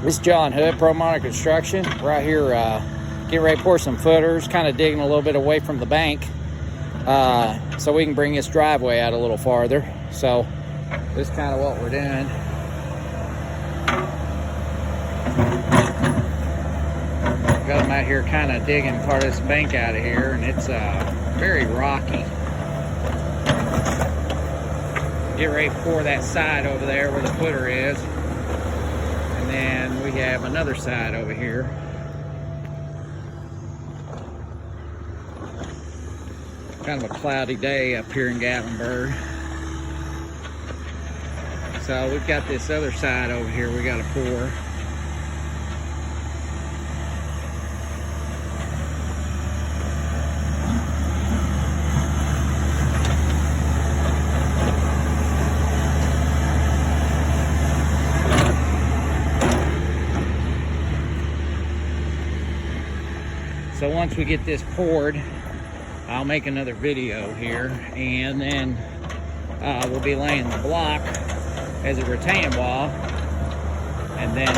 This is John Hood, Pro Modern Construction. Right here, getting ready to pour some footers, kind of digging a little bit away from the bank, so we can bring this driveway out a little farther. So this is kind of what we're doing. Got them out here kind of digging part of this bank out of here, and it's very rocky. Get ready to pour that side over there where the footer is. And then we have another side over here. Kind of a cloudy day up here in Gatlinburg. So we've got this other side over here we got to pour. So once we get this poured, I'll make another video here, and then we'll be laying the block as a retaining wall, and then